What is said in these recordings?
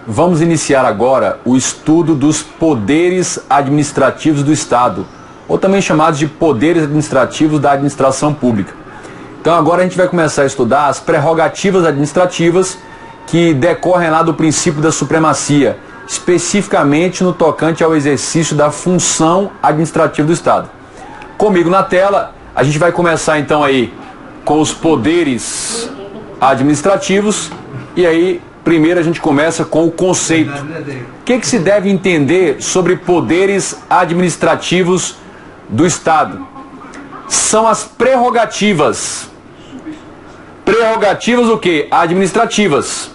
Vamos iniciar agora o estudo dos poderes administrativos do Estado, ou também chamados de poderes administrativos da administração pública. Então agora a gente vai começar a estudar as prerrogativas administrativas que decorrem lá do princípio da supremacia, especificamente no tocante ao exercício da função administrativa do Estado. Comigo na tela, a gente vai começar então aí com os poderes administrativos e aí primeiro a gente começa com o conceito. O que se deve entender sobre poderes administrativos do Estado? São as prerrogativas. Prerrogativas o quê? Administrativas.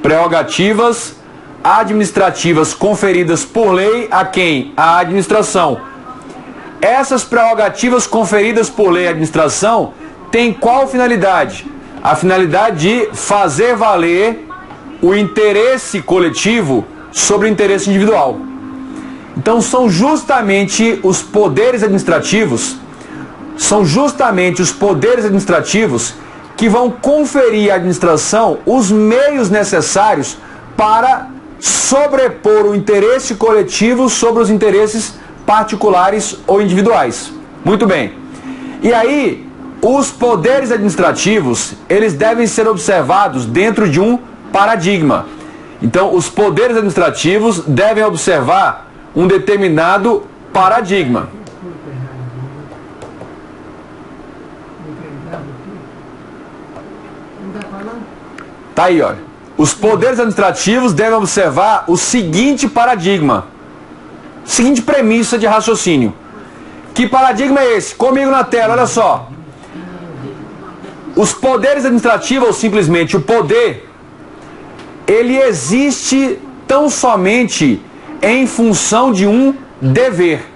Prerrogativas administrativas conferidas por lei a quem? À administração. Essas prerrogativas conferidas por lei à administração têm qual finalidade? A finalidade de fazer valer o interesse coletivo sobre o interesse individual. Então são justamente os poderes administrativos, que vão conferir à administração os meios necessários para sobrepor o interesse coletivo sobre os interesses particulares ou individuais. Muito bem. E aí, os poderes administrativos, eles devem ser observados dentro de um paradigma. Então, os poderes administrativos devem observar um determinado paradigma. Tá aí, olha. Os poderes administrativos devem observar o seguinte paradigma, seguinte premissa de raciocínio. Que paradigma é esse? Comigo na tela, olha só. Os poderes administrativos, ou simplesmente o poder, ele existe tão somente em função de um dever.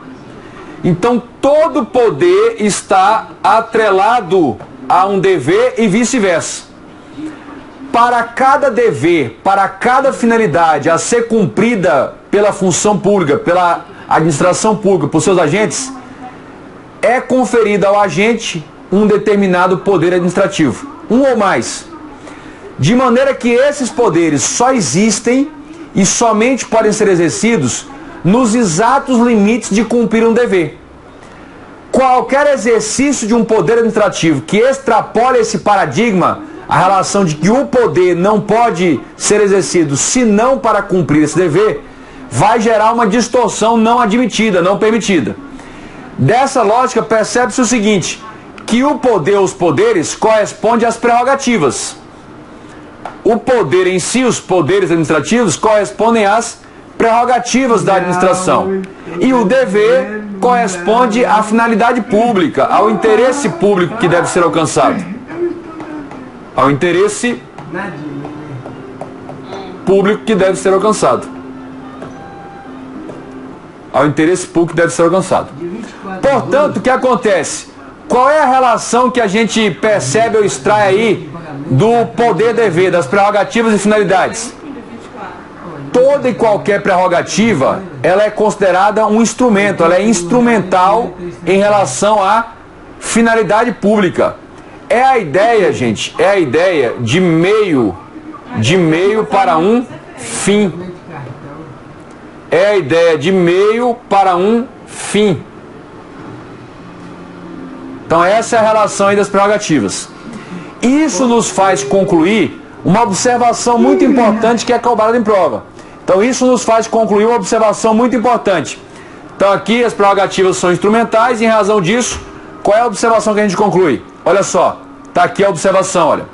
Então, todo poder está atrelado a um dever e vice-versa. Para cada dever, para cada finalidade a ser cumprida pela função pública, pela administração pública, por seus agentes, é conferido ao agente um determinado poder administrativo, um ou mais. De maneira que esses poderes só existem e somente podem ser exercidos nos exatos limites de cumprir um dever. Qualquer exercício de um poder administrativo que extrapole esse paradigma, a relação de que o poder não pode ser exercido senão para cumprir esse dever, vai gerar uma distorção não admitida, não permitida. Dessa lógica, percebe-se o seguinte, que o poder, os poderes, corresponde às prerrogativas. O poder em si, os poderes administrativos, correspondem às prerrogativas da administração. E o dever corresponde à finalidade pública, ao interesse público que deve ser alcançado. Ao interesse público que deve ser alcançado. Ao interesse público que deve ser alcançado. Portanto, o que acontece? Qual é a relação que a gente percebe ou extrai aí do poder-dever, das prerrogativas e finalidades? Toda e qualquer prerrogativa, ela é considerada um instrumento, ela é instrumental em relação à finalidade pública. É a ideia, gente, é a ideia de meio para um fim. É a ideia de meio para um fim. Então essa é a relação aí das prerrogativas. Isso nos faz concluir uma observação muito importante que é cobrada em prova. Então isso nos faz concluir uma observação muito importante. Então aqui as prerrogativas são instrumentais e em razão disso, qual é a observação que a gente conclui? Olha só, está aqui a observação, olha.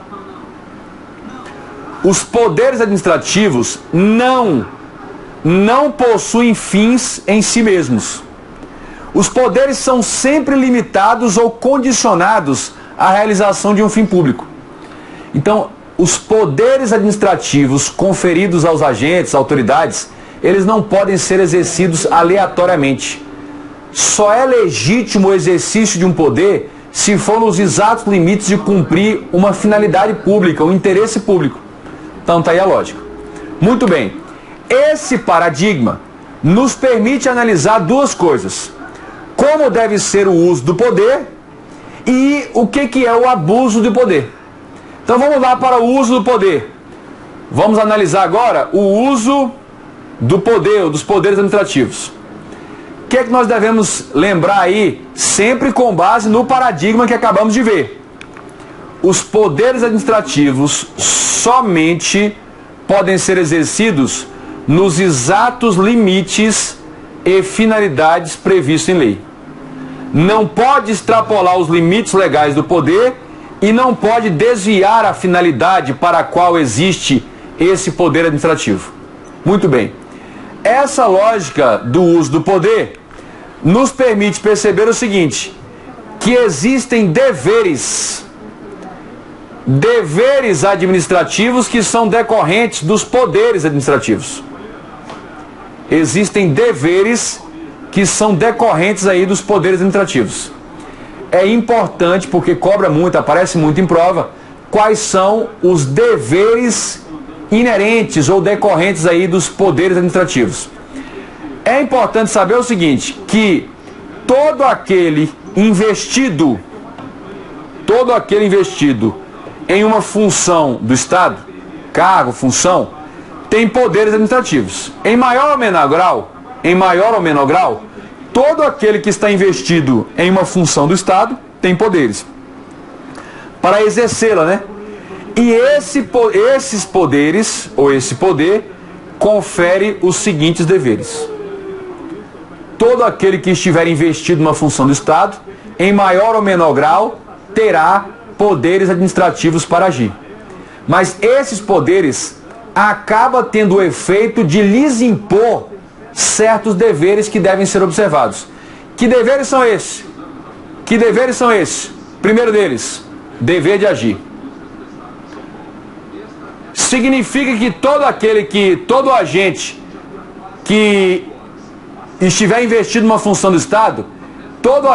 Os poderes administrativos não possuem fins em si mesmos. Os poderes são sempre limitados ou condicionados à realização de um fim público. Então, os poderes administrativos conferidos aos agentes, autoridades, eles não podem ser exercidos aleatoriamente. Só é legítimo o exercício de um poder se for nos exatos limites de cumprir uma finalidade pública, um interesse público. Então, está aí a lógica. Muito bem. Esse paradigma nos permite analisar duas coisas: como deve ser o uso do poder e o que é o abuso do poder. Então vamos lá para o uso do poder. Vamos analisar agora o uso do poder, dos poderes administrativos. O que é que nós devemos lembrar aí, sempre com base no paradigma que acabamos de ver? Os poderes administrativos somente podem ser exercidos nos exatos limites e finalidades previstos em lei. Não pode extrapolar os limites legais do poder e não pode desviar a finalidade para a qual existe esse poder administrativo. Muito bem. Essa lógica do uso do poder nos permite perceber o seguinte: que existem deveres administrativos que são decorrentes dos poderes administrativos. Existem deveres que são decorrentes aí dos poderes administrativos. É importante, porque cobra muito, aparece muito em prova, quais são os deveres inerentes ou decorrentes aí dos poderes administrativos. É importante saber o seguinte, que todo aquele investido em uma função do Estado, cargo, função, tem poderes administrativos. Em maior ou menor grau, todo aquele que está investido em uma função do Estado tem poderes para exercê-la, né? E esses poderes, ou esse poder, confere os seguintes deveres. Todo aquele que estiver investido numa função do Estado, em maior ou menor grau, terá poderes administrativos para agir. Mas esses poderes acabam tendo o efeito de lhes impor certos deveres que devem ser observados. Que deveres são esses? Primeiro deles, dever de agir. Significa que todo agente que estiver investido numa função do Estado, todos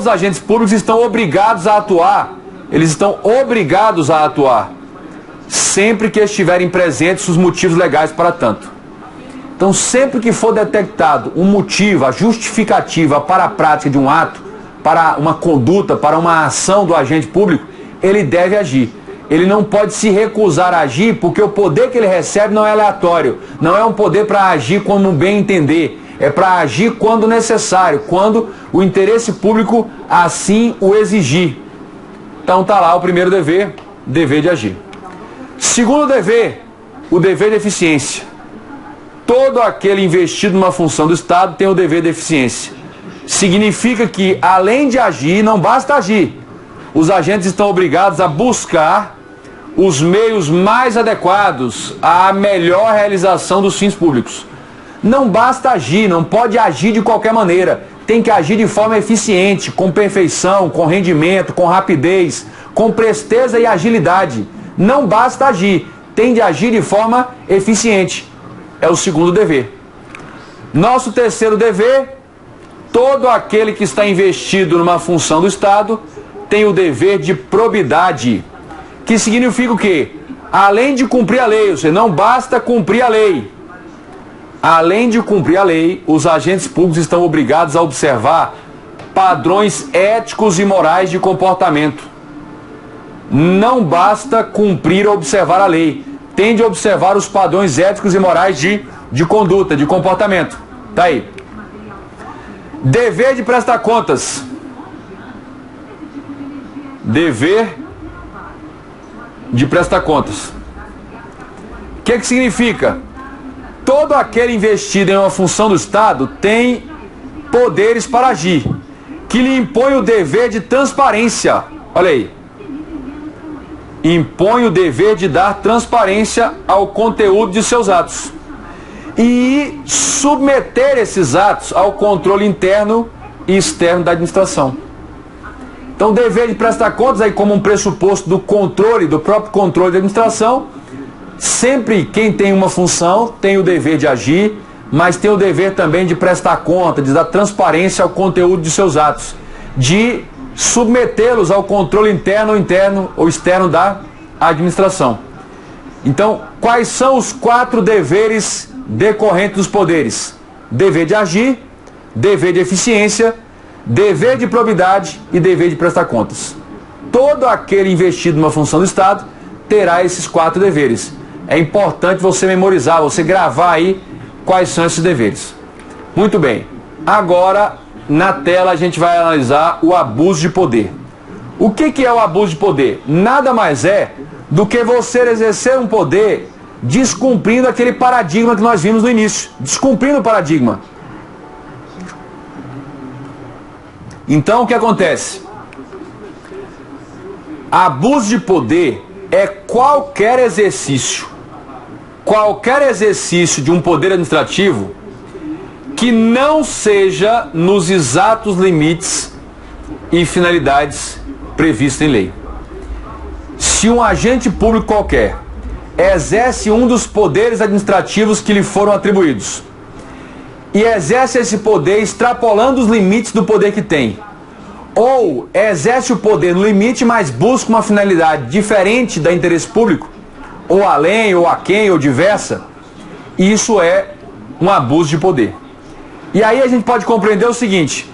os agentes públicos estão obrigados a atuar. Eles estão obrigados a atuar sempre que estiverem presentes os motivos legais para tanto. Então, sempre que for detectado um motivo, a justificativa para a prática de um ato, para uma conduta, para uma ação do agente público, ele deve agir. Ele não pode se recusar a agir, porque o poder que ele recebe não é aleatório, não é um poder para agir como bem entender, é para agir quando necessário, quando o interesse público assim o exigir. Então está lá o primeiro dever, dever de agir. Segundo dever, o dever de eficiência. Todo aquele investido numa função do Estado tem o dever de eficiência. Significa que, além de agir, não basta agir. Os agentes estão obrigados a buscar os meios mais adequados à melhor realização dos fins públicos. Não basta agir, não pode agir de qualquer maneira. Tem que agir de forma eficiente, com perfeição, com rendimento, com rapidez, com presteza e agilidade. Não basta agir, tem de agir de forma eficiente. É o segundo dever. Nosso terceiro dever, todo aquele que está investido numa função do Estado tem o dever de probidade, que significa o quê? Além de cumprir a lei, ou seja, não basta cumprir a lei. Além de cumprir a lei, os agentes públicos estão obrigados a observar padrões éticos e morais de comportamento. Não basta cumprir ou observar a lei, tem de observar os padrões éticos e morais de conduta, de comportamento. Tá aí. Dever de prestar contas. Dever de prestar contas. O que significa? Todo aquele investido em uma função do Estado tem poderes para agir, que lhe impõe o dever de transparência. Olha aí. Impõe o dever de dar transparência ao conteúdo de seus atos e submeter esses atos ao controle interno e externo da administração. Então, o dever de prestar contas aí como um pressuposto do controle, do próprio controle da administração. Sempre quem tem uma função tem o dever de agir, mas tem o dever também de prestar conta, de dar transparência ao conteúdo de seus atos, de submetê-los ao controle interno ou externo da administração. Então, quais são os 4 deveres decorrentes dos poderes? dever de agir, dever de eficiência, dever de probidade e dever de prestar contas. Todo aquele investido numa função do Estado terá esses 4 deveres. É importante você memorizar, você gravar aí quais são esses deveres. Muito bem. Agora, na tela, a gente vai analisar o abuso de poder. O que é o abuso de poder? Nada mais é do que você exercer um poder descumprindo aquele paradigma que nós vimos no início. Descumprindo o paradigma. Então, o que acontece? Abuso de poder é qualquer exercício de um poder administrativo que não seja nos exatos limites e finalidades previstas em lei. Se um agente público qualquer exerce um dos poderes administrativos que lhe foram atribuídos e exerce esse poder extrapolando os limites do poder que tem, ou exerce o poder no limite, mas busca uma finalidade diferente da interesse público, ou além, ou aquém, ou diversa, isso é um abuso de poder. E aí a gente pode compreender o seguinte,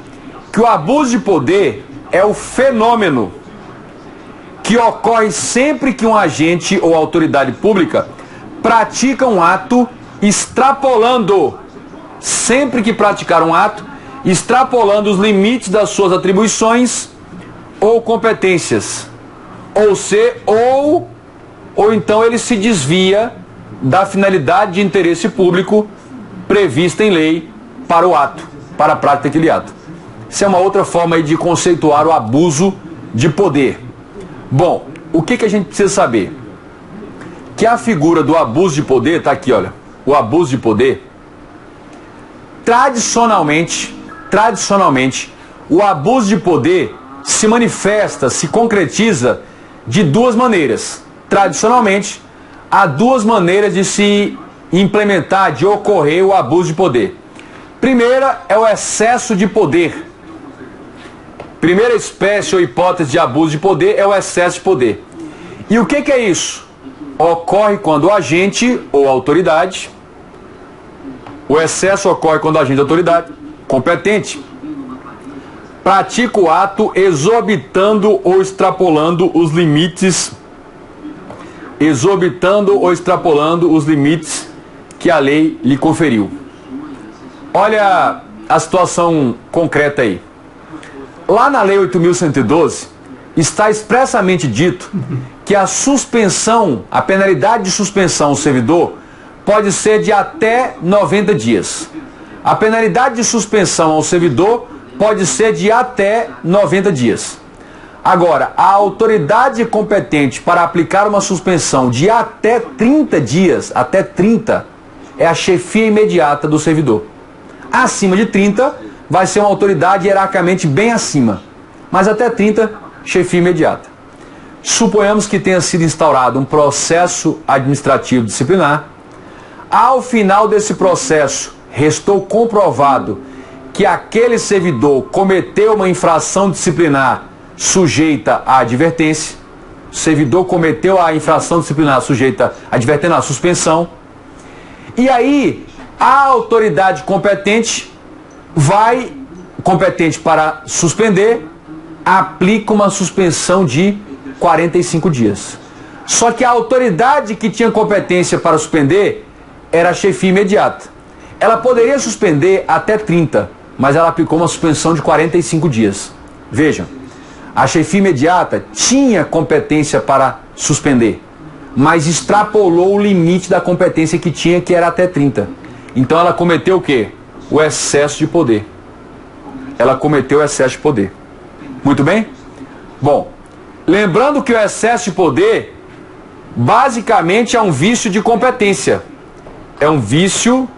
que o abuso de poder é o fenômeno que ocorre sempre que um agente ou autoridade pública pratica um ato extrapolando, sempre que praticar um ato, extrapolando os limites das suas atribuições ou competências, ou então ele se desvia da finalidade de interesse público prevista em lei para o ato, para a prática daquele ato. Isso é uma outra forma aí de conceituar o abuso de poder. Bom, o que a gente precisa saber? Que a figura do abuso de poder, está aqui, olha, o abuso de poder, tradicionalmente, o abuso de poder se manifesta, se concretiza de 2 maneiras. Tradicionalmente, há 2 maneiras de se implementar, de ocorrer o abuso de poder. Primeira é o excesso de poder. Primeira espécie ou hipótese de abuso de poder é o excesso de poder. E o que é isso? Ocorre quando o agente ou autoridade, o excesso ocorre quando o agente ou autoridade competente pratica o ato exorbitando ou extrapolando os limites, que a lei lhe conferiu. Olha a situação concreta aí. Lá na Lei 8.112, está expressamente dito que a suspensão, a penalidade de suspensão ao servidor pode ser de até 90 dias. A penalidade de suspensão ao servidor pode ser de até 90 dias. Agora, a autoridade competente para aplicar uma suspensão de até 30 dias, até 30, é a chefia imediata do servidor. Acima de 30, vai ser uma autoridade hierarquicamente bem acima. Mas até 30, chefia imediata. Suponhamos que tenha sido instaurado um processo administrativo disciplinar. Ao final desse processo, restou comprovado que aquele servidor cometeu uma infração disciplinar sujeita à advertência. O servidor cometeu a infração disciplinar sujeita à advertência, à suspensão. E aí, a autoridade competente para suspender, aplica uma suspensão de 45 dias. Só que a autoridade que tinha competência para suspender era a chefia imediata. Ela poderia suspender até 30, mas ela aplicou uma suspensão de 45 dias. Vejam, a chefia imediata tinha competência para suspender, mas extrapolou o limite da competência que tinha, que era até 30. Então ela cometeu o quê? O excesso de poder. Ela cometeu o excesso de poder. Muito bem? Bom, lembrando que o excesso de poder basicamente é um vício de competência. É um vício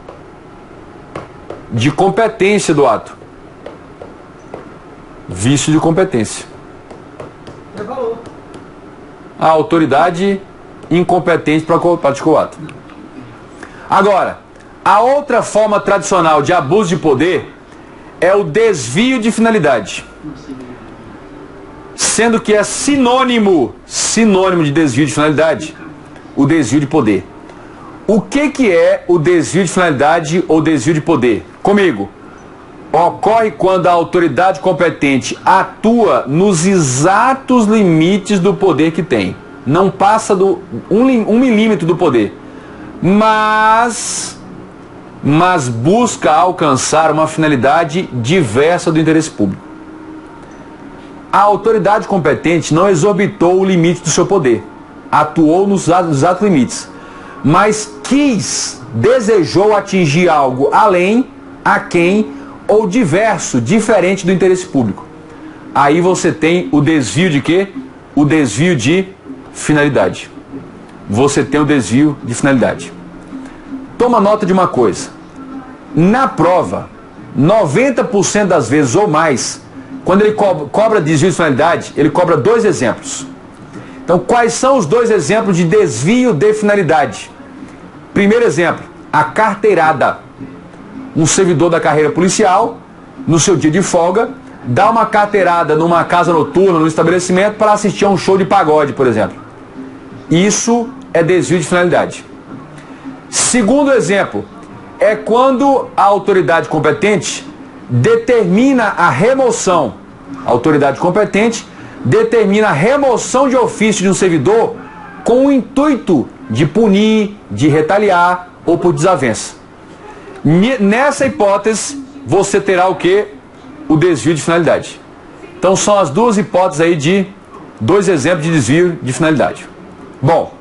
de competência do ato. Vício de competência. A autoridade incompetente para praticar o ato. Agora, a outra forma tradicional de abuso de poder é o desvio de finalidade. Sendo que é sinônimo de desvio de finalidade, o desvio de poder. O que é o desvio de finalidade ou desvio de poder? Comigo. Ocorre quando a autoridade competente atua nos exatos limites do poder que tem. Não passa do 1 milímetro do poder. Mas busca alcançar uma finalidade diversa do interesse público. A autoridade competente não exorbitou o limite do seu poder. Atuou nos exatos limites. Mas desejou atingir algo além, aquém ou diverso, diferente do interesse público. Aí você tem o desvio de quê? O desvio de finalidade. Você tem o desvio de finalidade. Toma nota de uma coisa. Na prova, 90% das vezes ou mais, quando ele cobra desvio de finalidade, ele cobra 2 exemplos. Então, quais são os 2 exemplos de desvio de finalidade? Primeiro exemplo, a carteirada. Um servidor da carreira policial, no seu dia de folga, dá uma carteirada numa casa noturna, num estabelecimento, para assistir a um show de pagode, por exemplo. Isso é desvio de finalidade. Segundo exemplo, é quando a autoridade competente determina a remoção. A autoridade competente determina a remoção de ofício de um servidor com o intuito de punir, de retaliar ou por desavença. Nessa hipótese, você terá o quê? O desvio de finalidade. Então são as 2 hipóteses aí de 2 exemplos de desvio de finalidade. Bom,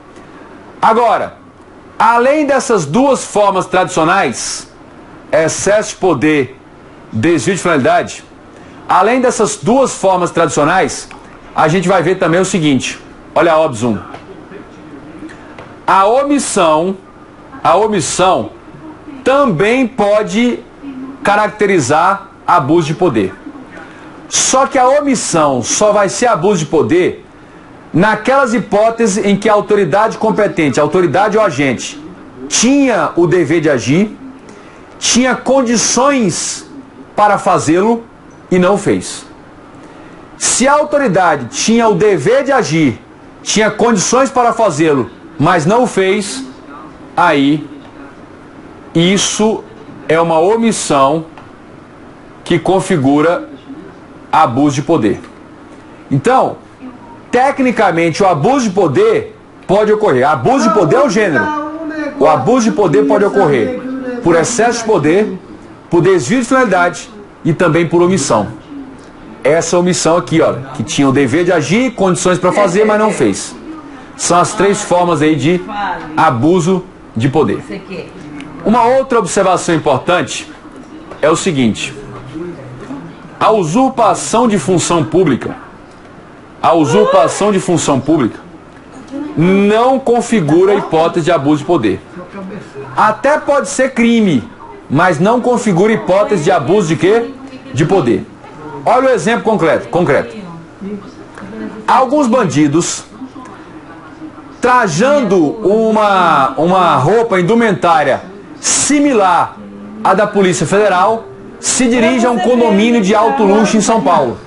agora, além dessas 2 formas tradicionais, excesso de poder, desvio de finalidade, além dessas 2 formas tradicionais, a gente vai ver também o seguinte, olha a OBS 1. A omissão também pode caracterizar abuso de poder. Só que a omissão só vai ser abuso de poder naquelas hipóteses em que a autoridade competente, a autoridade ou agente, tinha o dever de agir, tinha condições para fazê-lo e não fez. Se a autoridade tinha o dever de agir, tinha condições para fazê-lo, mas não o fez, aí isso é uma omissão que configura abuso de poder. Então, tecnicamente, o abuso de poder pode ocorrer. Abuso de poder é o gênero. O abuso de poder pode ocorrer por excesso de poder, por desvio de finalidade e também por omissão. Essa omissão aqui, ó, que tinha o dever de agir, condições para fazer, mas não fez. São as 3 formas aí de abuso de poder. Uma outra observação importante é o seguinte: a usurpação de função pública não configura hipótese de abuso de poder. Até pode ser crime, mas não configura hipótese de abuso de quê? De poder. Olha o exemplo concreto. Alguns bandidos, trajando uma roupa indumentária similar à da Polícia Federal, se dirigem a um condomínio de alto luxo em São Paulo.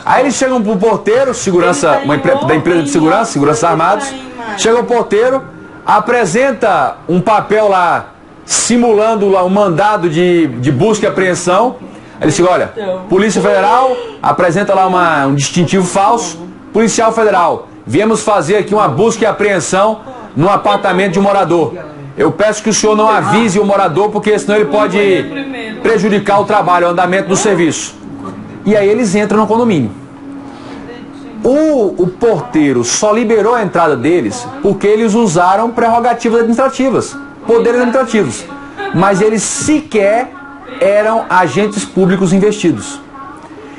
Aí eles chegam para o porteiro, segurança, da empresa de segurança armados, chega o porteiro, apresenta um papel lá, simulando lá um mandado de busca e apreensão. Aí ele chega, olha, Polícia Federal, apresenta lá um distintivo falso, Policial Federal, viemos fazer aqui uma busca e apreensão no apartamento de um morador. Eu peço que o senhor não avise o morador, porque senão ele pode prejudicar o trabalho, o andamento do serviço. E aí eles entram no condomínio. O porteiro só liberou a entrada deles porque eles usaram prerrogativas administrativas, poderes administrativos. Mas eles sequer eram agentes públicos investidos.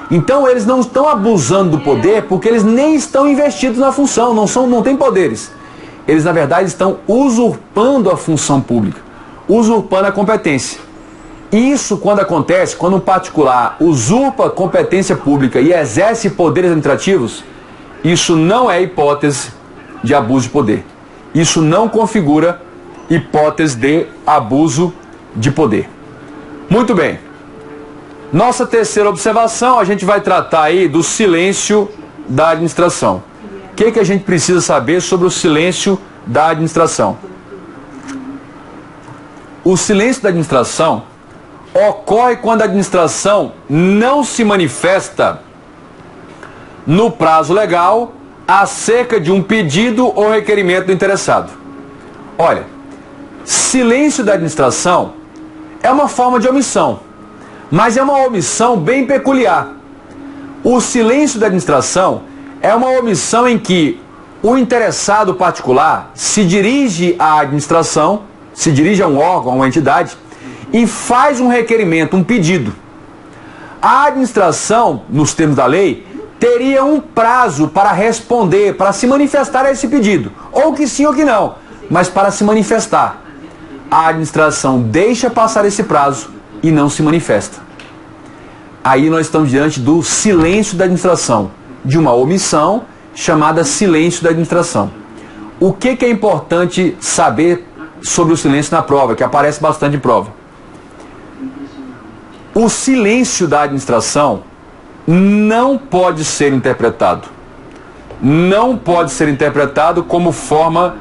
Então eles não estão abusando do poder porque eles nem estão investidos na função, não têm poderes. Eles, na verdade, estão usurpando a função pública, usurpando a competência. Isso, quando acontece, quando um particular usurpa competência pública e exerce poderes administrativos, isso não é hipótese de abuso de poder. Isso não configura hipótese de abuso de poder. Muito bem. Nossa terceira observação, a gente vai tratar aí do silêncio da administração. O que a gente precisa saber sobre o silêncio da administração? o silêncio da administração ocorre quando a administração não se manifesta no prazo legal acerca de um pedido ou requerimento do interessado. Olha, silêncio da administração é uma forma de omissão, mas é uma omissão bem peculiar. O silêncio da administração é uma omissão em que o interessado particular se dirige à administração, se dirige a um órgão, a uma entidade, e faz um requerimento, um pedido. A administração, nos termos da lei, teria um prazo para responder, para se manifestar a esse pedido. Ou que sim ou que não, mas para se manifestar. A administração deixa passar esse prazo e não se manifesta. Aí nós estamos diante do silêncio da administração, de uma omissão chamada silêncio da administração. O que é importante saber sobre o silêncio na prova, que aparece bastante em prova? O silêncio da administração não pode ser interpretado. Não pode ser interpretado como forma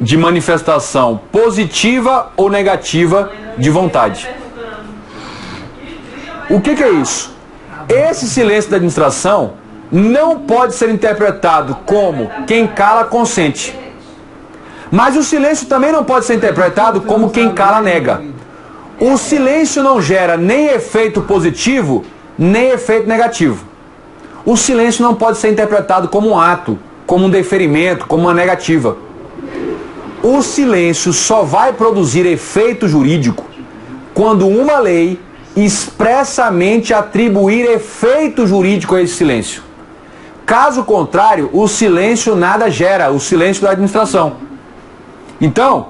de manifestação positiva ou negativa de vontade. O que é isso? Esse silêncio da administração não pode ser interpretado como quem cala consente. Mas o silêncio também não pode ser interpretado como quem cala nega. O silêncio não gera nem efeito positivo, nem efeito negativo. O silêncio não pode ser interpretado como um ato, como um deferimento, como uma negativa. O silêncio só vai produzir efeito jurídico quando uma lei expressamente atribuir efeito jurídico a esse silêncio. Caso contrário, o silêncio nada gera, o silêncio da administração. Então,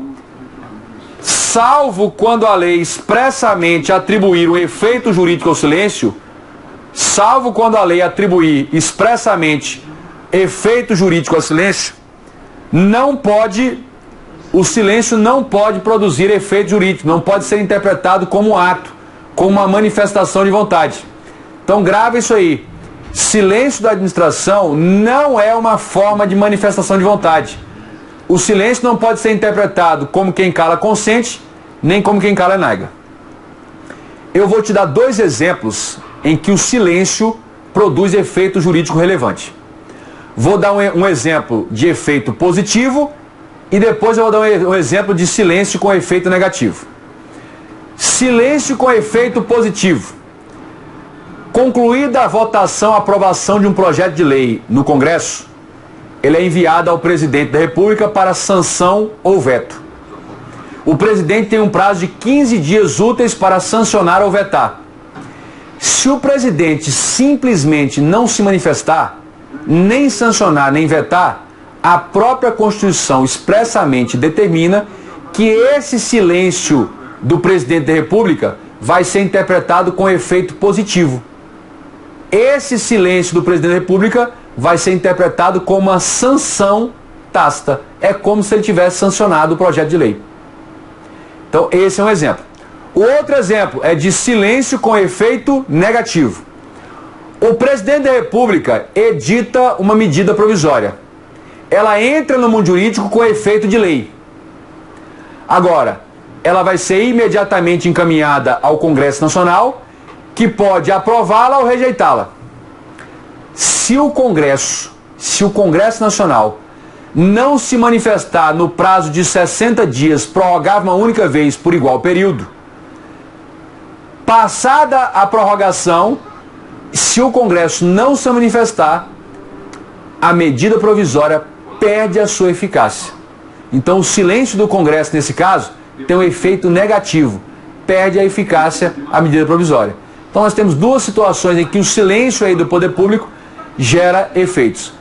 salvo quando a lei expressamente atribuir um efeito jurídico ao silêncio, salvo quando a lei atribuir expressamente efeito jurídico ao silêncio, o silêncio não pode produzir efeito jurídico, não pode ser interpretado como um ato, como uma manifestação de vontade. Então grava isso aí. Silêncio da administração não é uma forma de manifestação de vontade. O silêncio não pode ser interpretado como quem cala consente, nem como quem cala nega. Eu vou te dar dois exemplos em que o silêncio produz efeito jurídico relevante. Vou dar um exemplo de efeito positivo e depois eu vou dar um exemplo de silêncio com efeito negativo. Silêncio com efeito positivo. Concluída a votação, a aprovação de um projeto de lei no Congresso, ele é enviado ao presidente da República para sanção ou veto. O presidente tem um prazo de 15 dias úteis para sancionar ou vetar. Se o presidente simplesmente não se manifestar, nem sancionar, nem vetar, a própria Constituição expressamente determina que esse silêncio do presidente da República vai ser interpretado com efeito positivo. Esse silêncio do presidente da República vai ser interpretado como uma sanção tácita. É como se ele tivesse sancionado o projeto de lei. Então, esse é um exemplo. O outro exemplo é de silêncio com efeito negativo. O presidente da República edita uma medida provisória. Ela entra no mundo jurídico com efeito de lei. Agora, ela vai ser imediatamente encaminhada ao Congresso Nacional, que pode aprová-la ou rejeitá-la. Se o Congresso Nacional não se manifestar no prazo de 60 dias, prorrogável uma única vez por igual período, passada a prorrogação, se o Congresso não se manifestar, a medida provisória perde a sua eficácia. Então o silêncio do Congresso, nesse caso, tem um efeito negativo, perde a eficácia a medida provisória. Então nós temos duas situações em que o silêncio aí do poder público gera efeitos.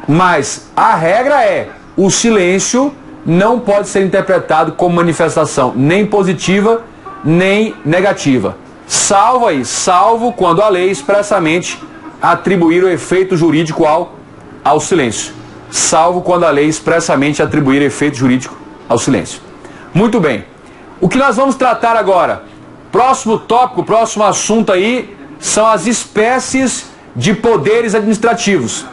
Mas a regra é, o silêncio não pode ser interpretado como manifestação nem positiva, nem negativa. Salvo quando a lei expressamente atribuir o efeito jurídico ao silêncio. Salvo quando a lei expressamente atribuir efeito jurídico ao silêncio. Muito bem. O que nós vamos tratar agora? Próximo tópico, próximo assunto aí, são as espécies de poderes administrativos.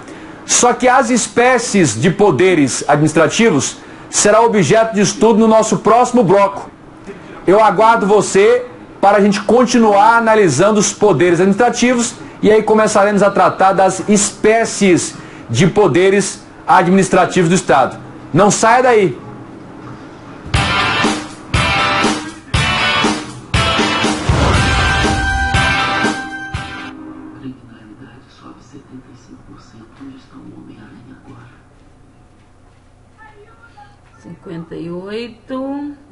Só que as espécies de poderes administrativos será objeto de estudo no nosso próximo bloco. eu aguardo você para a gente continuar analisando os poderes administrativos e aí começaremos a tratar das espécies de poderes administrativos do Estado. Não saia daí! Criminalidade sobe 75%. Onde está o Homem-Aranha agora? 58.